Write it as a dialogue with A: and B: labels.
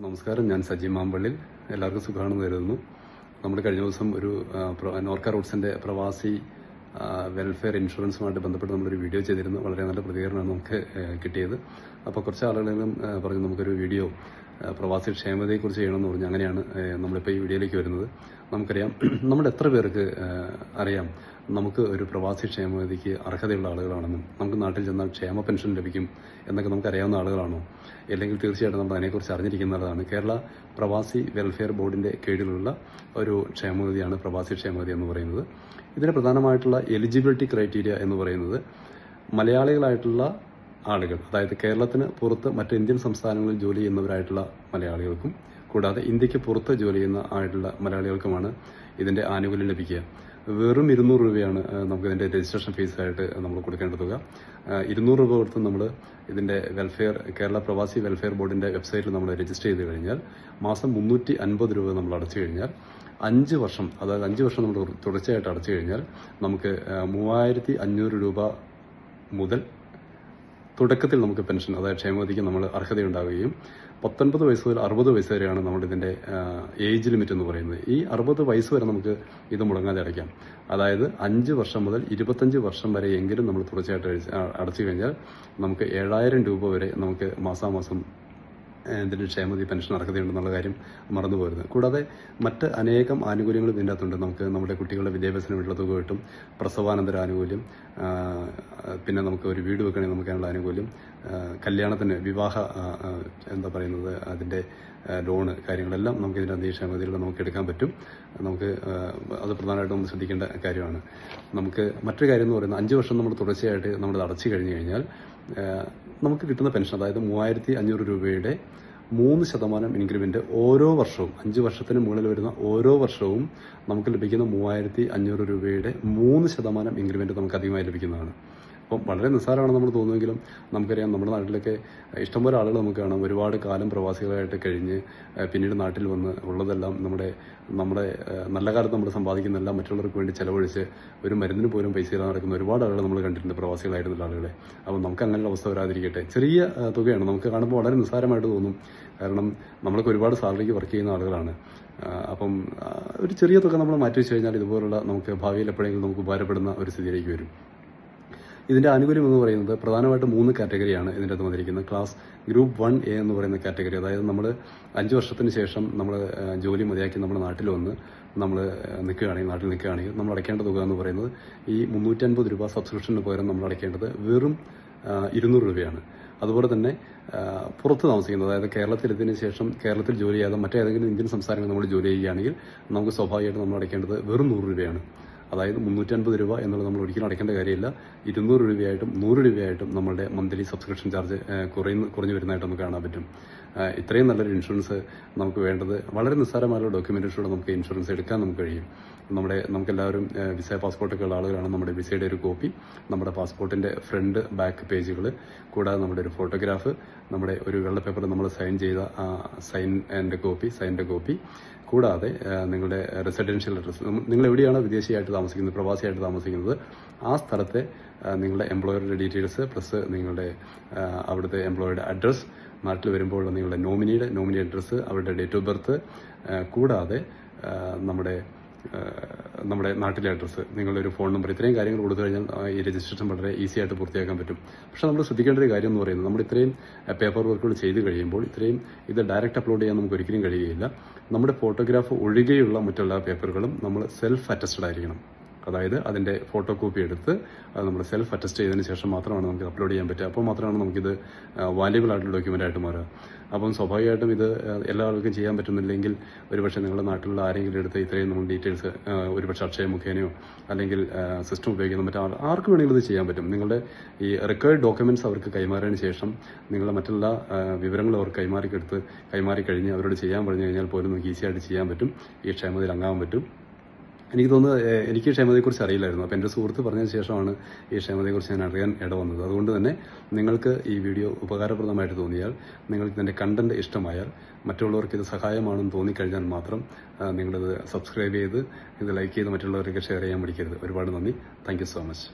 A: നമസ്കാരം. ഞാൻ സജി മാമ്പള്ളിൽ. എല്ലാവർക്കും സുഖമാണെന്ന് കരുതുന്നു. നമ്മൾ കഴിഞ്ഞ ദിവസം ഒരു നോർക്ക റൂട്ട്സിന്റെ പ്രവാസി വെൽഫെയർ ഇൻഷുറൻസുമായിട്ട് ബന്ധപ്പെട്ട് നമ്മളൊരു വീഡിയോ ചെയ്തിരുന്നു. വളരെ നല്ല പ്രതികരണമാണ് നമുക്ക് കിട്ടിയത്. അപ്പോൾ കുറച്ച് ആളുകളും പറഞ്ഞു നമുക്കൊരു വീഡിയോ പ്രവാസി ക്ഷേമതയെക്കുറിച്ച് ചെയ്യണമെന്ന് പറഞ്ഞു. അങ്ങനെയാണ് നമ്മളിപ്പോൾ ഈ വീഡിയോയിലേക്ക് വരുന്നത്. നമുക്കറിയാം, നമ്മുടെ എത്ര പേർക്ക് അറിയാം നമുക്ക് ഒരു പ്രവാസി ക്ഷേമനിധിക്ക് അർഹതയുള്ള ആളുകളാണെന്നും നമുക്ക് നാട്ടിൽ ചെന്നാൽ ക്ഷേമ പെൻഷൻ ലഭിക്കും എന്നൊക്കെ നമുക്കറിയാവുന്ന ആളുകളാണോ? അല്ലെങ്കിൽ തീർച്ചയായിട്ടും നമ്മൾ അതിനെക്കുറിച്ച് അറിഞ്ഞിരിക്കുന്നതാണ്. കേരള പ്രവാസി വെൽഫെയർ ബോർഡിന്റെ കീഴിലുള്ള ഒരു ക്ഷേമനിധിയാണ് പ്രവാസി ക്ഷേമനിധി എന്ന് പറയുന്നത്. ഇതിന് പ്രധാനമായിട്ടുള്ള എലിജിബിലിറ്റി ക്രൈറ്റീരിയ എന്ന് പറയുന്നത് മലയാളികളായിട്ടുള്ള ആളുകൾ, അതായത് കേരളത്തിന് പുറത്ത് മറ്റ് ഇന്ത്യൻ സംസ്ഥാനങ്ങളിൽ ജോലി ചെയ്യുന്നവരായിട്ടുള്ള മലയാളികൾക്കും കൂടാതെ ഇന്ത്യക്ക് പുറത്ത് ജോലി ചെയ്യുന്ന ആയിട്ടുള്ള മലയാളികൾക്കുമാണ് ഇതിന്റെ ആനുകൂല്യം ലഭിക്കുക. വെറും 200 രൂപയാണ് നമുക്ക് ഇതിന്റെ രജിസ്ട്രേഷൻ ഫീസായിട്ട് നമ്മൾ കൊടുക്കേണ്ട തുക. 200 രൂപ കൊടുത്ത് നമ്മൾ ഇതിന്റെ കേരള പ്രവാസി വെൽഫെയർ ബോർഡിന്റെ വെബ്സൈറ്റിൽ നമ്മൾ രജിസ്റ്റർ ചെയ്ത് കഴിഞ്ഞാൽ മാസം 350 രൂപ നമ്മൾ അടച്ചു കഴിഞ്ഞാൽ 5 വർഷം, അതായത് 5 വർഷം നമ്മൾ തുടർച്ചയായിട്ട് അടച്ചു കഴിഞ്ഞാൽ നമുക്ക് 3500 രൂപ മുതൽ തുടക്കത്തിൽ നമുക്ക് പെൻഷൻ, അതായത് ക്ഷേമനിധിക്ക് നമ്മൾ അർഹതയുണ്ടാവുകയും 19 വയസ്സ് മുതൽ 60 വയസ്സ് വരെയാണ് നമ്മുടെ ഇതിന്റെ ഏജ് ലിമിറ്റ് എന്ന് പറയുന്നത്. ഈ 60 വയസ്സ് വരെ നമുക്ക് ഇത് മുടങ്ങാതെ അടയ്ക്കാം. അതായത് 5 വർഷം മുതൽ 25 വർഷം വരെ എങ്കിലും നമ്മൾ തുടർച്ചയായിട്ട് അടച്ചു കഴിഞ്ഞാൽ നമുക്ക് 7000 രൂപ വരെ നമുക്ക് മാസാമാസം ഇതിന്റെ ക്ഷേമനിധി പെൻഷൻ അർഹതയുണ്ടെന്നുള്ള കാര്യം മറന്നുപോകരുത്. കൂടാതെ മറ്റ് അനേകം ആനുകൂല്യങ്ങളും ഇതിൻ്റെ അകത്തുണ്ട്. നമുക്ക് നമ്മുടെ കുട്ടികളുടെ വിദ്യാഭ്യാസത്തിന് വേണ്ടിയുള്ള തുക കിട്ടും, പ്രസവാനന്തര ആനുകൂല്യം, പിന്നെ നമുക്ക് ഒരു വീട് വെക്കണമെങ്കിൽ നമുക്ക് അതിനുള്ള ആനുകൂല്യം, കല്യാണത്തിന് വിവാഹ അതിന്റെ ലോണ് കാര്യങ്ങളെല്ലാം നമുക്ക് ഇതിൻ്റെ ക്ഷേമനിധിയിലൂടെ നമുക്ക് എടുക്കാൻ പറ്റും. നമുക്ക് അത് പ്രധാനമായിട്ടും നമ്മൾ ശ്രദ്ധിക്കേണ്ട കാര്യമാണ്. നമുക്ക് മറ്റൊരു കാര്യം എന്ന് പറയുന്നത് 5 വർഷം നമ്മൾ തുടർച്ചയായിട്ട് നമ്മൾ അടച്ചു കഴിഞ്ഞു കഴിഞ്ഞാൽ നമുക്ക് കിട്ടുന്ന പെൻഷൻ, അതായത് 3500 രൂപയുടെ 3% ഇൻക്രിമെന്റ് ഓരോ വർഷവും 5 വർഷത്തിന് മുകളിൽ വരുന്ന ഓരോ വർഷവും നമുക്ക് ലഭിക്കുന്ന 3500 രൂപയുടെ 3% ഇൻക്രിമെന്റ് നമുക്ക് അധികമായി ലഭിക്കുന്നതാണ്. അപ്പം വളരെ നിസ്സാരമാണ് നമ്മൾ തോന്നുമെങ്കിലും നമുക്കറിയാം, നമ്മുടെ നാട്ടിലൊക്കെ ഇഷ്ടംപോലെ ആളുകൾ നമുക്ക് കാണാം ഒരുപാട് കാലം പ്രവാസികളായിട്ട് കഴിഞ്ഞ് പിന്നീട് നാട്ടിൽ വന്ന് ഉള്ളതെല്ലാം നമ്മുടെ നല്ല കാലത്ത് നമ്മൾ സമ്പാദിക്കുന്നെല്ലാം മറ്റുള്ളവർക്ക് വേണ്ടി ചെലവഴിച്ച് ഒരു മരുന്നിന് പോലും പൈസ ഇല്ലാതെ നടക്കുന്ന ഒരുപാട് ആളുകൾ നമ്മൾ കണ്ടിട്ടുണ്ട്, പ്രവാസികളായിരുന്നുള്ള ആളുകളെ. അപ്പം നമുക്ക് അങ്ങനെയുള്ള അവസ്ഥ വരാതിരിക്കട്ടെ. ചെറിയ തുകയാണ്, നമുക്ക് കാണുമ്പോൾ വളരെ നിസ്സാരമായിട്ട് തോന്നും. കാരണം നമ്മളൊക്കെ ഒരുപാട് സാലറിക്ക് വർക്ക് ചെയ്യുന്ന ആളുകളാണ്. അപ്പം ഒരു ചെറിയ തുക നമ്മൾ മാറ്റി വെച്ച് കഴിഞ്ഞാൽ ഇതുപോലുള്ള നമുക്ക് ഭാവിയിൽ എപ്പോഴെങ്കിലും നമുക്ക് ഉപകാരപ്പെടുന്ന ഒരു സ്ഥിതിയിലേക്ക് വരും. ഇതിന്റെ ആനുകൂല്യം എന്ന് പറയുന്നത് പ്രധാനമായിട്ടും 3 കാറ്റഗറിയാണ് ഇതിൻ്റെ അകത്ത് വന്നിരിക്കുന്നത്. ക്ലാസ് ഗ്രൂപ്പ് 1A എന്ന് പറയുന്ന കാറ്റഗറി, അതായത് നമ്മൾ 5 വർഷത്തിന് ശേഷം നമ്മൾ ജോലി മതിയാക്കി നമ്മുടെ നാട്ടിൽ വന്ന് നമ്മൾ നാട്ടിൽ നിൽക്കുകയാണെങ്കിൽ നമ്മൾ അടയ്ക്കേണ്ട തുക എന്ന് പറയുന്നത് ഈ 350 രൂപ സബ്സ്ക്രിപ്ഷന് പകരം നമ്മൾ അടയ്ക്കേണ്ടത് വെറും 200 രൂപയാണ്. അതുപോലെ തന്നെ പുറത്ത് താമസിക്കുന്നത്, അതായത് കേരളത്തിലെത്തിയതിനു ശേഷം കേരളത്തിൽ ജോലി ചെയ്യാതെ മറ്റേതെങ്കിലും ഇന്ത്യൻ സംസ്ഥാനങ്ങളിൽ നമ്മൾ ജോലി ചെയ്യുകയാണെങ്കിൽ നമുക്ക് സ്വാഭാവികമായിട്ട് നമ്മൾ അടയ്ക്കേണ്ടത് വെറും 100 രൂപയാണ്. അതായത് 350 രൂപ എന്നുള്ളത് നമ്മൾ ഒരിക്കലും അടയ്ക്കേണ്ട കാര്യമില്ല. 200 രൂപയായിട്ടും 100 രൂപയായിട്ടും നമ്മളുടെ മന്ത്ലി സബ്സ്ക്രിപ്ഷൻ ചാർജ് കുറഞ്ഞു വരുന്നതായിട്ട് നമുക്ക് കാണാൻ പറ്റും. ഇത്രയും നല്ലൊരു ഇൻഷുറൻസ് നമുക്ക് വേണ്ടത് വളരെ നിസ്സാരമായുള്ള ഡോക്യുമെന്റേഷനോടെ നമുക്ക് ഇൻഷുറൻസ് എടുക്കാൻ നമുക്ക് കഴിയും. നമുക്കെല്ലാവരും വിസ പാസ്പോർട്ടൊക്കെ ഉള്ള ആളുകളാണ്. നമ്മുടെ വിസയുടെ ഒരു കോപ്പി, നമ്മുടെ പാസ്പോർട്ടിന്റെ ഫ്രണ്ട് ബാക്ക് പേജുകൾ, കൂടാതെ നമ്മുടെ ഒരു ഫോട്ടോഗ്രാഫ്, നമ്മുടെ ഒരു വെള്ള പേപ്പറിൽ നമ്മൾ സൈൻ ചെയ്ത സൈൻ്റെ കോപ്പി, കൂടാതെ നിങ്ങളുടെ റെസിഡൻഷ്യൽ അഡ്രസ്സ്, നിങ്ങൾ എവിടെയാണോ വിദേശിയായിട്ട് താമസിക്കുന്നത്, പ്രവാസിയായിട്ട് താമസിക്കുന്നത്, ആ സ്ഥലത്തെ നിങ്ങളുടെ എംപ്ലോയറുടെ ഡീറ്റെയിൽസ് പ്ലസ് നിങ്ങളുടെ അവിടുത്തെ എംപ്ലോയറുടെ അഡ്രസ്സ്, നാട്ടിൽ വരുമ്പോൾ നിങ്ങളുടെ നോമിനി അഡ്രസ്സ്, അവരുടെ ഡേറ്റ് ഓഫ് ബർത്ത്, കൂടാതെ നമ്മുടെ നാട്ടിലെ അഡ്രസ്സ്, നിങ്ങളുടെ ഒരു ഫോൺ നമ്പർ, ഇത്രയും കാര്യങ്ങൾ കൊടുത്തു കഴിഞ്ഞാൽ ഈ രജിസ്ട്രേഷൻ വളരെ ഈസി ആയിട്ട് പൂർത്തിയാക്കാൻ പറ്റും. പക്ഷെ നമ്മൾ ശ്രദ്ധിക്കേണ്ട ഒരു കാര്യം എന്ന് പറയുന്നത്, നമ്മൾ ഇത്രയും പേപ്പർ വർക്കുകൾ ചെയ്ത് കഴിയുമ്പോൾ ഇത് ഡയറക്റ്റ് അപ്ലോഡ് ചെയ്യാൻ നമുക്ക് ഒരിക്കലും കഴിയുകയില്ല. നമ്മുടെ ഫോട്ടോഗ്രാഫ് ഒഴികെയുള്ള മറ്റെല്ലാ പേപ്പറുകളും നമ്മൾ സെൽഫ് അറ്റസ്റ്റഡ് ആയിരിക്കണം. അതായത് അതിന്റെ ഫോട്ടോ കോപ്പി എടുത്ത് അത് നമ്മൾ സെൽഫ് അറ്റസ്റ്റ് ചെയ്തതിന് ശേഷം മാത്രമാണ് നമുക്ക് അപ്ലോഡ് ചെയ്യാൻ പറ്റുക. അപ്പോൾ മാത്രമാണ് നമുക്കിത് വാല്യുബിൾ ആയിട്ടുള്ള ഡോക്യുമെന്റ് ആയിട്ട് മാറുക. അപ്പം സ്വാഭാവികമായിട്ടും ഇത് എല്ലാ ആൾക്കും ചെയ്യാൻ പറ്റുന്നില്ലെങ്കിൽ ഒരുപക്ഷെ നിങ്ങളുടെ നാട്ടിലുള്ള ആരെങ്കിലും എടുത്ത് ഇത്രയും നമ്മൾ ഡീറ്റെയിൽസ് ഒരുപക്ഷെ അക്ഷയ മുഖേനയോ അല്ലെങ്കിൽ സിസ്റ്റം ഉപയോഗിക്കുന്ന ആർക്ക് വേണമെങ്കിലും ഇത് ചെയ്യാൻ പറ്റും. നിങ്ങളുടെ ഈ റെക്കോർഡ് ഡോക്യുമെന്റ്സ് അവർക്ക് കൈമാറിയതിന് ശേഷം നിങ്ങളുടെ മറ്റുള്ള വിവരങ്ങൾ അവർ കൈമാറി കഴിഞ്ഞ് അവരോട് ചെയ്യാൻ പറഞ്ഞു കഴിഞ്ഞാൽ പോലും നമുക്ക് ഈസിയായിട്ട് ചെയ്യാൻ പറ്റും. ഈ ക്ഷേമതയിൽ അംഗമാകാൻ പറ്റും. എനിക്ക് തോന്നുന്നത്, എനിക്ക് ക്ഷേമതയെക്കുറിച്ച് അറിയില്ലായിരുന്നു. അപ്പോൾ എൻ്റെ സുഹൃത്ത് പറഞ്ഞതിന് ശേഷമാണ് ഈ ക്ഷേമതയെക്കുറിച്ച് ഞാൻ അറിയാൻ ഇടവന്നത്. അതുകൊണ്ട് തന്നെ നിങ്ങൾക്ക് ഈ വീഡിയോ ഉപകാരപ്രദമായിട്ട് തോന്നിയാൽ, നിങ്ങൾക്ക് ഇതിൻ്റെ കണ്ടന്റ് ഇഷ്ടമായാൽ, മറ്റുള്ളവർക്ക് ഇത് സഹായമാണെന്ന് തോന്നിക്കഴിഞ്ഞാൽ മാത്രം നിങ്ങളിത് സബ്സ്ക്രൈബ് ചെയ്ത് ഇത് ലൈക്ക് ചെയ്ത് മറ്റുള്ളവർക്ക് ഷെയർ ചെയ്യാൻ പഠിക്കരുത്. ഒരുപാട് നന്ദി. Thank you so much.